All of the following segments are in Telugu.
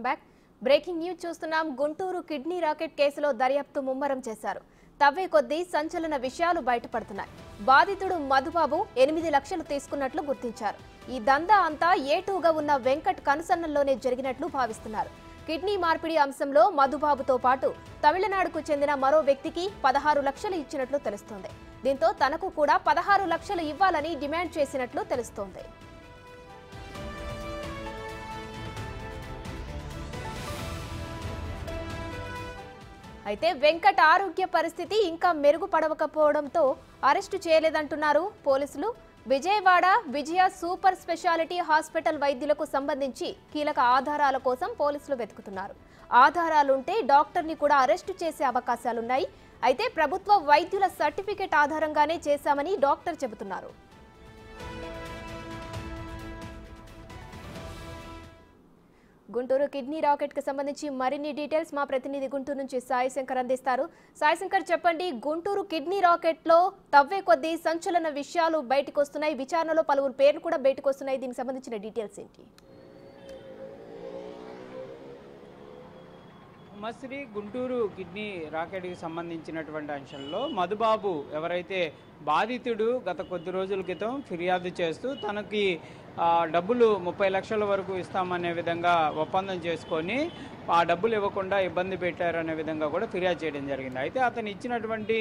బ్యాక్. బ్రేకింగ్ న్యూస్ చూస్తున్నాం. గుంటూరు కిడ్నీ రాకెట్ కేసులో దర్యాప్తు ముమ్మరం చేశారు. తవ్వే కొద్దీ సంచలన విషయాలు బయటపడుతున్నాయి. బాధితుడు మధుబాబు 8 లక్షలు తీసుకున్నట్లు గుర్తించారు. ఈ దందా అంతా ఏటూగా ఉన్న వెంకట్ కనుసన్నల్లోనే జరిగినట్లు భావిస్తున్నారు. కిడ్నీ మార్పిడి అంశంలో మధుబాబుతో పాటు తమిళనాడుకు చెందిన మరో వ్యక్తికి 16 లక్షలు ఇచ్చినట్లు తెలుస్తోంది. దీంతో తనకు కూడా 16 లక్షలు ఇవ్వాలని డిమాండ్ చేసినట్లు తెలుస్తోంది. అయితే వెంకట్ ఆరోగ్య పరిస్థితి ఇంకా మెరుగుపడకపోవడంతో అరెస్టు చేయలేదంటున్నారు పోలీసులు. విజయవాడ విజయ సూపర్ స్పెషాలిటీ హాస్పిటల్ వైద్యులకు సంబంధించి కీలక ఆధారాల కోసం పోలీసులు వెతుకుతున్నారు. ఆధారాలుంటే డాక్టర్ని కూడా అరెస్టు చేసే అవకాశాలున్నాయి. అయితే ప్రభుత్వ వైద్యుల సర్టిఫికెట్ ఆధారంగానే చేశామని డాక్టర్ చెబుతున్నారు. గుంటూరు కిడ్నీ రాకెట్ కి సంబంధించి మరిన్ని డీటెయిల్స్ మా ప్రతినిధి గుంటూరు నుంచి సాయి శంకర్ అందిస్తారు. సాయి శంకర్, చెప్పండి, గుంటూరు కిడ్నీ రాకెట్ లో తవ్వే కొద్దీ సంచలన విషయాలు బయటకు వస్తున్నాయి. విచారణలో పలువురు పేర్లు కూడా బయటకు వస్తున్నాయి. దీనికి సంబంధించిన డీటెయిల్స్ ఏంటి? మస్రి గుంటూరు కిడ్నీ రాకెట్కి సంబంధించినటువంటి అంశంలో మధుబాబు ఎవరైతే బాధితుడు గత కొద్ది రోజుల క్రితం ఫిర్యాదు చేస్తూ తనకి డబ్బులు 30 లక్షల వరకు ఇస్తామనే విధంగా ఒప్పందం చేసుకొని ఆ డబ్బులు ఇవ్వకుండా ఇబ్బంది పెట్టారనే విధంగా కూడా ఫిర్యాదు చేయడం జరిగింది. అయితే అతను ఇచ్చినటువంటి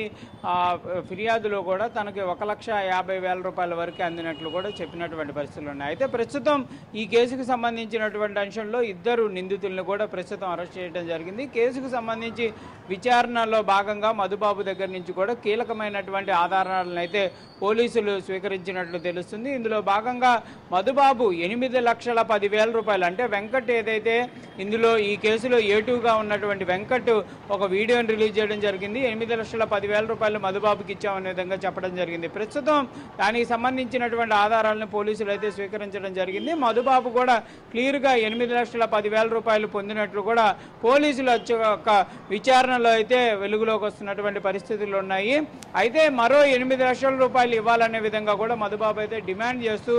ఫిర్యాదులో కూడా తనకి 1,50,000 రూపాయల వరకు అందినట్లు కూడా చెప్పినటువంటి పరిస్థితులు ఉన్నాయి. అయితే ప్రస్తుతం ఈ కేసుకు సంబంధించినటువంటి అంశంలో 2 నిందితులను కూడా ప్రస్తుతం అరెస్ట్ చేయడం జరిగింది. కేసుకు సంబంధించి విచారణలో భాగంగా మధుబాబు దగ్గర నుంచి కూడా కీలకమైనటువంటి ఆధారాలను అయితే పోలీసులు స్వీకరించినట్లు తెలుస్తుంది. ఇందులో భాగంగా మధుబాబు 8,10,000 రూపాయలు అంటే వెంకట్ ఏదైతే ఇందులో ఈ కేసులో ఏటూగా ఉన్నటువంటి వెంకట్ ఒక వీడియోని రిలీజ్ చేయడం జరిగింది. 8,10,000 రూపాయలు మధుబాబుకి ఇచ్చామనే విధంగా చెప్పడం జరిగింది. ప్రస్తుతం దానికి సంబంధించినటువంటి ఆధారాలను పోలీసులు అయితే స్వీకరించడం జరిగింది. మధుబాబు కూడా క్లియర్గా 8,10,000 రూపాయలు పొందినట్లు కూడా పోలీసుల యొక్క విచారణలో అయితే వెలుగులోకి వస్తున్నటువంటి పరిస్థితులు ఉన్నాయి. అయితే మరో 8 లక్షల రూపాయలు ఇవ్వాలనే విధంగా కూడా మధుబాబు అయితే డిమాండ్ చేస్తూ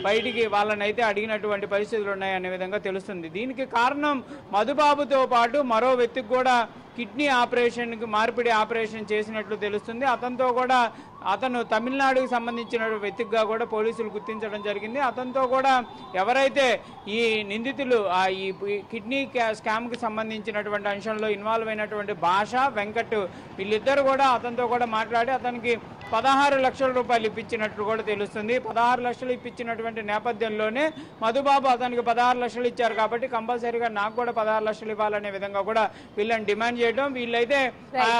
బయటికి వాళ్ళనైతే అడిగినటువంటి పరిస్థితులు ఉన్నాయనే విధంగా తెలుస్తుంది. దీనికి కారణం మధుబాబుతో పాటు మరో వ్యక్తికి కూడా కిడ్నీ ఆపరేషన్కి మార్పిడి ఆపరేషన్ చేసినట్లు తెలుస్తుంది. అతనితో కూడా అతను తమిళనాడుకి సంబంధించిన వ్యక్తిగా కూడా పోలీసులు గుర్తించడం జరిగింది. అతనితో కూడా ఎవరైతే ఈ నిందితులు ఈ కిడ్నీ స్కామ్కి సంబంధించినటువంటి అంశంలో ఇన్వాల్వ్ అయినటువంటి భాష వెంకట్ వీళ్ళిద్దరు కూడా అతనితో కూడా మాట్లాడి అతనికి 16 లక్షల రూపాయలు ఇప్పించినట్లు కూడా తెలుస్తుంది. 16 లక్షలు ఇప్పించినటువంటి నేపథ్యంలోనే మధుబాబు అతనికి 16 లక్షలు ఇచ్చారు కాబట్టి కంపల్సరీగా నాకు కూడా 16 లక్షలు ఇవ్వాలనే విధంగా కూడా వీళ్ళని డిమాండ్ చేయడం, వీళ్ళైతే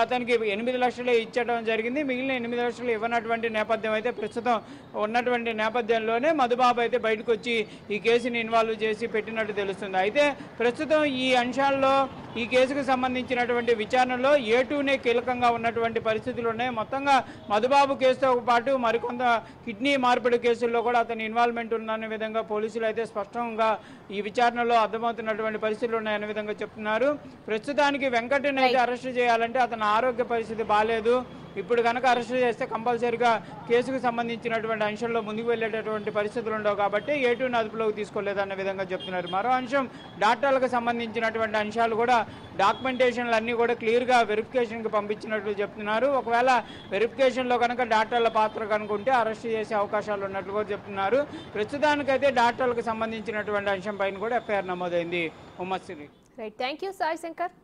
అతనికి 8 లక్షలు ఇచ్చడం జరిగింది. మిగిలిన 8 లక్షలు ఇవ్వనటువంటి నేపథ్యం అయితే ప్రస్తుతం ఉన్నటువంటి నేపథ్యంలోనే మధుబాబు అయితే బయటకు వచ్చి ఈ కేసుని ఇన్వాల్వ్ చేసి పెట్టినట్టు తెలుస్తుంది. అయితే ప్రస్తుతం ఈ అంశాల్లో ఈ కేసుకు సంబంధించినటువంటి విచారణలో ఏటూనే కీలకంగా ఉన్నటువంటి పరిస్థితులు ఉన్నాయి. మొత్తంగా మధుబాబు కేసుతో పాటు మరికొంత కిడ్నీ మార్పిడి కేసుల్లో కూడా అతని ఇన్వాల్వ్మెంట్ ఉందనే విధంగా పోలీసులు అయితే స్పష్టంగా ఈ విచారణలో అర్థమవుతున్నటువంటి పరిస్థితులు ఉన్నాయనే విధంగా చెప్తున్నారు. ప్రస్తుతానికి వెంకటని అయితే అరెస్ట్ చేయాలంటే అతని ఆరోగ్య పరిస్థితి బాగాలేదు. ఇప్పుడు కనుక అరెస్ట్ చేస్తే కంపల్సరీగా కేసుకు సంబంధించినటువంటి అంశంలో ముందుకు వెళ్ళేటటువంటి పరిస్థితులు ఉండవు కాబట్టి ఏటూని అదుపులోకి తీసుకోలేదన్న విధంగా చెప్తున్నారు. మరో అంశం డాక్టర్లకు సంబంధించినటువంటి అంశాలు కూడా డాక్యుమెంటేషన్లు అన్నీ కూడా క్లియర్గా వెరిఫికేషన్కి పంపించినట్లు చెప్తున్నారు. ఒకవేళ వెరిఫికేషన్లో కనుక డాక్టర్ల పాత్ర కనుకుంటే అరెస్ట్ చేసే అవకాశాలు ఉన్నట్లు కూడా చెప్తున్నారు. ప్రస్తుతానికైతే డాక్టర్లకు సంబంధించినటువంటి అంశం పైన కూడా ఎఫ్ఐఆర్ నమోదైంది. ఉమ్మశ్రీ. Right, thank you Sai Shankar.